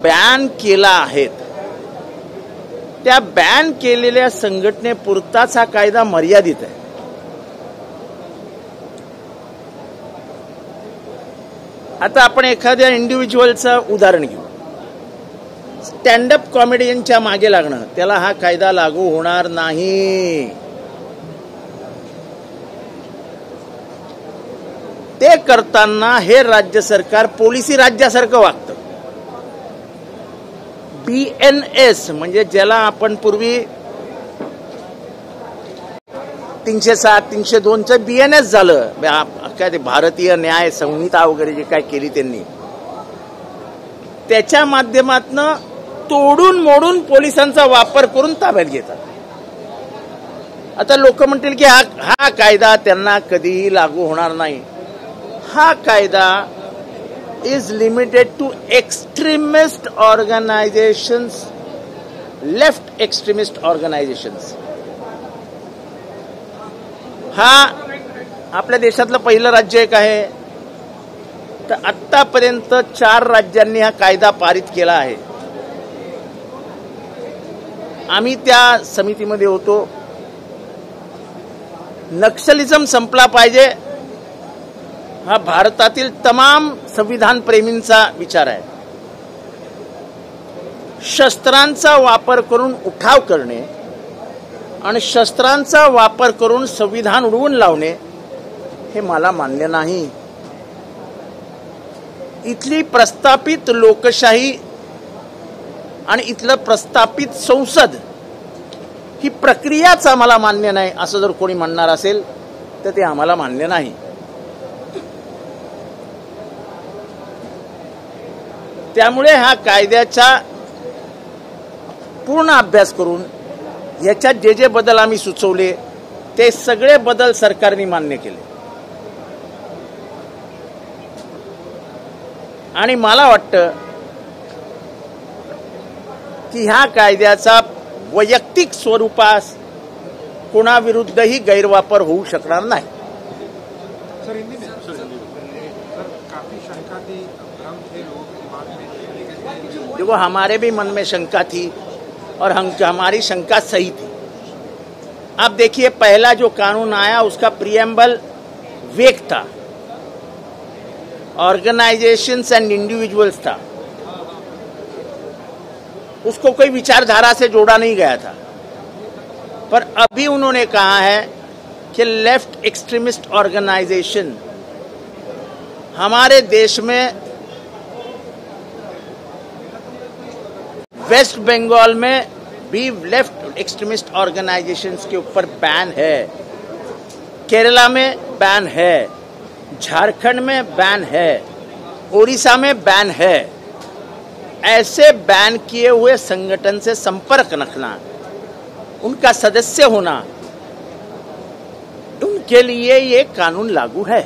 Ban केला आहेत त्या बॅन केलेल्या संघटनेपुरताच हा कायदा मर्यादित आहे। आता आपण एखाद्या इंडिव्हिज्युअलचं उदाहरण घेऊ। स्टँड अप कॉमेडियनच्या मागे लागणं, त्याला हा कायदा लागू होणार नाही। ते करताना हे राज्य सरकार पोलिसी राज्यासारखं वागतं। BNS म्हणजे ज्याला आपण पूर्वी 307 302चं BNS झालं, काय ते भारतीय न्याय संहिता वगैरे जे काय केली त्यांनी, त्याच्या माध्यमातून तोडून मोडून पोलिसांचा वापर करून ताब्यात घेतात। आता लोक म्हणतील की हा कायदा त्यांना कधीही लागू होणार नाही। हा कायदा is limited to extremist organizations, left extremist organizations। हा आपल्या देशातलं पहिलं राज्य एक आहे। तर आतापर्यंत 4 राज्यांनी हा कायदा पारित केला आहे। आम्ही त्या समितीमध्ये होतो। नक्सलिझम संपला पाहिजे हा भारतातील तमाम संविधान प्रेमींचा विचार आहे। शस्त्रांचा वापर करून उठाव करणे आणि शस्त्रांचा वापर करून संविधान उडवून लावणे हे मला मान्य नाही। इथली प्रस्थापित लोकशाही आणि इथलं प्रस्थापित संसद ही प्रक्रियाच आम्हाला मान्य नाही असं जर कोणी म्हणणार असेल तर ते आम्हाला मान्य नाही। त्यामुळे हा कायद्याचा पूर्ण अभ्यास करून याच्यात जे जे बदल आम्ही सुचवले ते सगळे बदल सरकारने मान्य केले। आणि मला वाटतं की ह्या कायद्याचा वैयक्तिक स्वरूपास कोणाविरुद्धही गैरवापर होऊ शकणार नहीं। देखो, हमारे भी मन में शंका थी और हमारी शंका सही थी। आप देखिए, पहला जो कानून आया उसका प्रीएम्बल वेग था, ऑर्गेनाइजेशंस एंड इंडिविजुअल्स था, उसको कोई विचारधारा से जोड़ा नहीं गया था। पर अभी उन्होंने कहा है कि लेफ्ट एक्सट्रीमिस्ट ऑर्गेनाइजेशन हमारे देश में वेस्ट बंगाल में भी लेफ्ट एक्सट्रीमिस्ट ऑर्गेनाइजेशंस के ऊपर बैन है, केरला में बैन है, झारखंड में बैन है, ओडिशा में बैन है। ऐसे बैन किए हुए संगठन से संपर्क रखना, उनका सदस्य होना, उनके लिए ये कानून लागू है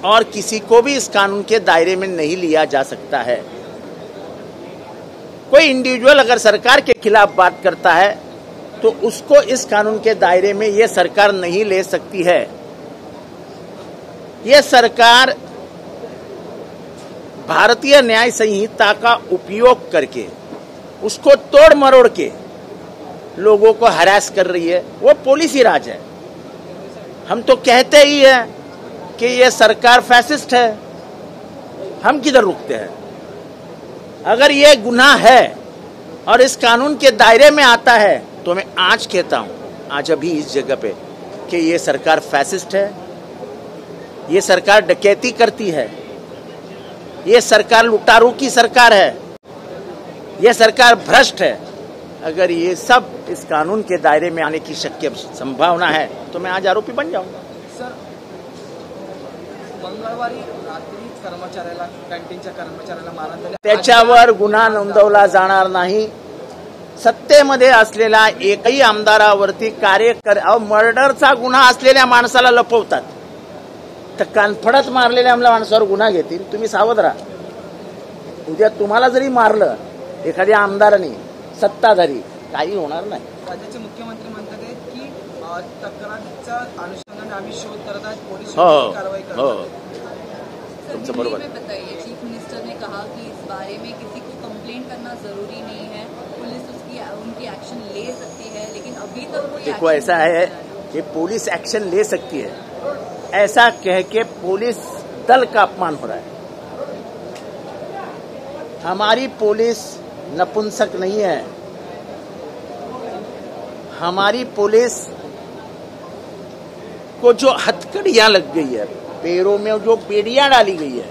और किसी को भी इस कानून के दायरे में नहीं लिया जा सकता है। कोई इंडिविजुअल अगर सरकार के खिलाफ बात करता है तो उसको इस कानून के दायरे में ये सरकार नहीं ले सकती है। ये सरकार भारतीय न्याय संहिता का उपयोग करके उसको तोड़ मरोड़ के लोगों को हरास कर रही है। वो पॉलिसी राज है। हम तो कहते ही हैं कि ये सरकार फैसिस्ट है, हम किधर रुकते हैं। अगर ये गुनाह है और इस कानून के दायरे में आता है तो मैं आज कहता हूं, आज अभी इस जगह पे, कि ये सरकार फैसिस्ट है, ये सरकार डकैती करती है, ये सरकार लुटारू की सरकार है, ये सरकार भ्रष्ट है। अगर ये सब इस कानून के दायरे में आने की शक्य संभावना है तो मैं आज आरोपी बन जाऊंगा। सर, मंगळवारी रात्री कर्मचाऱ्याला, कॅन्टीनच्या कर्मचाऱ्याला मारहाण झाली, त्याच्यावर गुन्हा नोंदवला जाणार नाही। सत्तेमध्ये असलेल्या एकही आमदारावरती मर्डरचा गुन्हा असलेल्या माणसाला लपवतात, तर कानफडत मारलेल्या माणसावर गुन्हा घेतील। तुम्ही सावध राहा। उद्या तुम्हाला जरी मारलं एखाद्या आमदाराने, सत्ताधारी, काही होणार नाही। राज्याचे मुख्यमंत्री म्हणतात की तक्रारीच्या अनुषंगाने आम्ही शोध करत आहोत, पोलीस कारवाई करतात। तुमचं बरोबर। बताइए, चीफ मिनिस्टर ने कहा कि इस बारे में किसी को होना जरूरी नहीं है, पुलिस उनकी एक्शन ले सकती है, लेकिन अभी तक कोई देखो ऐसा है कि पुलिस एक्शन ले सकती है, ऐसा कह के पुलिस दल का अपमान हो रहा है। हमारी पुलिस नपुंसक नहीं है, हमारी पुलिस को जो हथकड़ियां लग गई है, पैरों में जो बेड़ियां डाली गई है,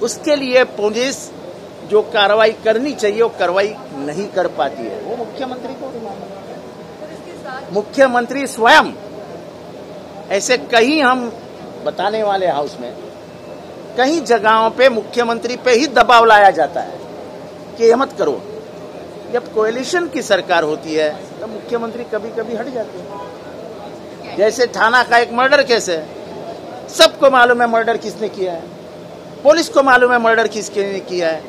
उसके लिए पुलिस जो कार्रवाई करनी चाहिए वो कार्रवाई नहीं कर पाती है। वो मुख्यमंत्री को मुख्यमंत्री स्वयं ऐसे कहीं हम बताने वाले हाउस में कई जगहों पे मुख्यमंत्री पे ही दबाव लाया जाता है कि ये मत करो। जब कोएलिशन की सरकार होती है तो मुख्यमंत्री कभी कभी हट जाते हैं। जैसे थाना का एक मर्डर केस है, सबको मालूम है मर्डर किसने किया है, पुलिस को मालूम है मर्डर किसने किया है।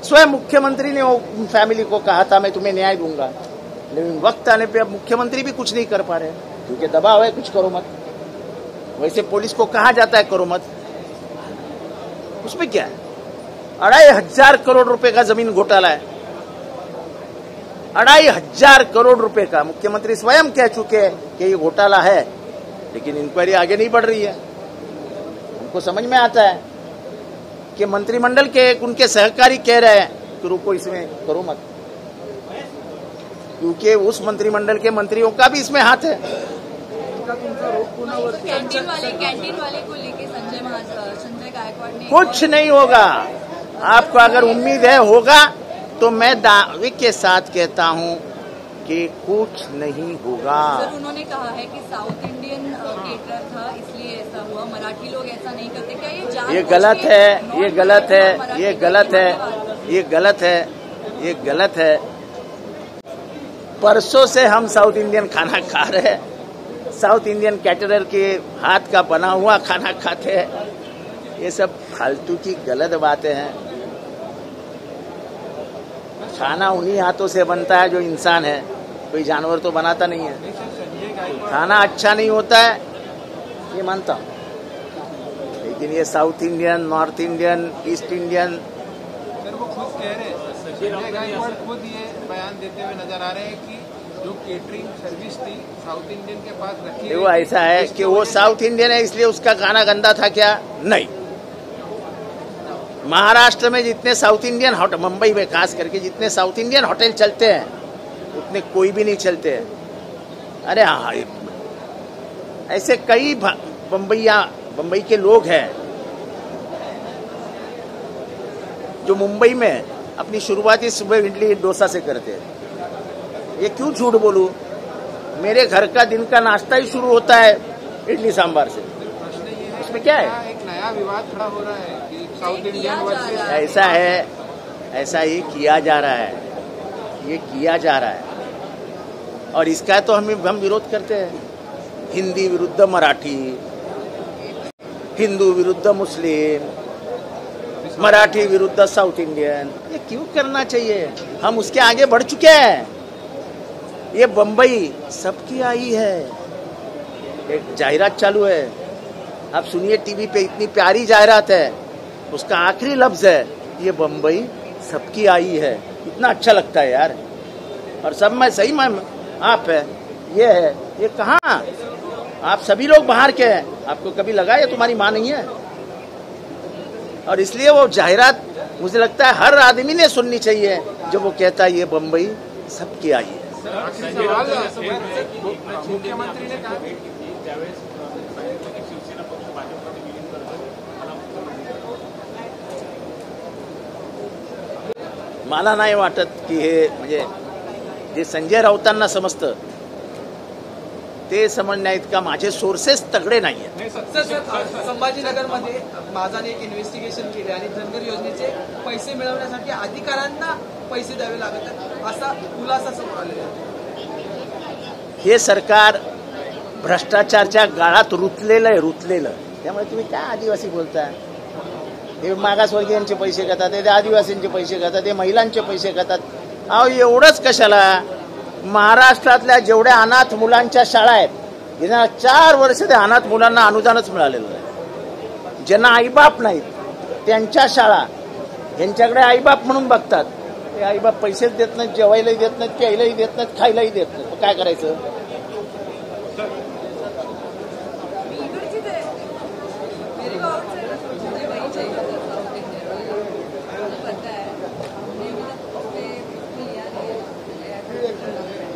स्वयं मुख्यमंत्री ने वो फैमिली को कहा था मैं तुम्हें न्याय दूंगा, लेकिन वक्त आने पे अब मुख्यमंत्री भी कुछ नहीं कर पा रहे क्योंकि दबाव है, कुछ करो मत। वैसे पुलिस को कहा जाता है करो मत, उसमें क्या है? 2,500 करोड़ रुपए का जमीन घोटाला है, 2,500 करोड़ रुपए का। मुख्यमंत्री स्वयं कह चुके हैं कि ये घोटाला है, लेकिन इंक्वायरी आगे नहीं बढ़ रही है। उनको समझ में आता है कि मंत्रिमंडल के उनके सहकारी कह रहे हैं कि रुको इसमें करो मत, क्योंकि उस मंत्रिमंडल के मंत्रियों का भी इसमें हाथ है। कैंटीन वाले को लेके संजय गायकवाड़ ने कुछ नहीं होगा। आपको अगर उम्मीद है होगा तो मैं दावे के साथ कहता हूं कि कुछ नहीं होगा। सर उन्होंने कहा है कि साउथ इंडियन केटरर था इसलिए ऐसा हुआ, मराठी लोग ऐसा नहीं करते। क्या ये गलत है, ये गलत है, ये गलत है, ये गलत है, ये गलत है। परसों से हम साउथ इंडियन खाना खा रहे हैं, साउथ इंडियन कैटरर के हाथ का बना हुआ खाना खाते हैं। ये सब फालतू की गलत बातें हैं। खाना उन्हीं हाथों से बनता है जो इंसान है, कोई जानवर तो बनाता नहीं है। खाना अच्छा नहीं होता है ये मानता हूँ, लेकिन ये south Indian, north Indian, east Indian, sir वो खुद कह रहे हैं, संजय गायकवाड़ खुद ये बयान देते हुए नजर आ रहे हैं कि जो केटरिंग सर्विस थी साउथ इंडियन के पास रखी। वो ऐसा है कि वो साउथ इंडियन है इसलिए उसका खाना गंदा था क्या? नहीं। महाराष्ट्र में जितने साउथ इंडियन होटल, मुंबई में खास करके जितने साउथ इंडियन होटल चलते हैं उतने कोई भी नहीं चलते हैं। अरे हाँ, ऐसे कई बम्बई के लोग हैं जो मुंबई में अपनी शुरुआती सुबह इडली डोसा से करते हैं। ये क्यों झूठ बोलूं? मेरे घर का दिन का नाश्ता ही शुरू होता है इडली सांभर से। उसमें क्या है? एक नया विवाद खड़ा हो रहा है कि साउथ इंडियन वर्सेस। ऐसा है, ऐसा ही किया जा रहा है, ये किया जा रहा है और इसका तो हम विरोध करते हैं। हिंदी विरुद्ध मराठी, हिंदू विरुद्ध मुस्लिम, मराठी विरुद्ध साउथ इंडियन, ये क्यों करना चाहिए? हम उसके आगे बढ़ चुके हैं। ये बम्बई सबकी आई है। एक जाहिरात चालू है, आप सुनिए टीवी पे, इतनी प्यारी जाहिरात है, उसका आखिरी लफ्ज है ये बम्बई सबकी आई है। इतना अच्छा लगता है यार। और सब में सही में आप है, ये है, ये कहाँ? आप सभी लोग बाहर के हैं, आपको कभी लगा ये तुम्हारी माँ नहीं है? और इसलिए वो जाहिरात मुझे लगता है हर आदमी ने सुननी चाहिए जब वो कहता है ये बम्बई सबकी आई है। मुख्यमंत्री ने कहा मला नाही वाटत की हे म्हणजे जे संजय राऊतांना समजतं ते समजण्या इतका माझे सोर्सेस तगडे नाही आहेत। संभाजीनगरमध्ये माझाने एक इन्व्हेस्टिगेशन केले आणि धनगर योजनेचे पैसे मिळवण्यासाठी अधिकाऱ्यांना पैसे द्यावे लागत आहेत असा खुलासा समोर आलेला आहे। हे सरकार भ्रष्टाचारच्या गाळात रुतलेलं त्यामुळे तुम्ही काय आदिवासी बोलताय? हे मागासवर्गीयांचे पैसे खातात, ते आदिवासींचे पैसे खातात, ते महिलांचे पैसे खातात। अहो एवढंच कशाला? महाराष्ट्रातल्या जेवढ्या अनाथ मुलांच्या शाळा आहेत, गेल्या 4 वर्ष त्या अनाथ मुलांना अनुदानच मिळालेलं आहे। ज्यांना आईबाप नाहीत त्यांच्या शाळा यांच्याकडे आईबाप म्हणून बघतात. ते आईबाप पैसेच देत नाहीत, जेवायलाही देत नाहीत, प्यायलाही देत नाहीत, खायलाही देत नाहीत. काय करायचं?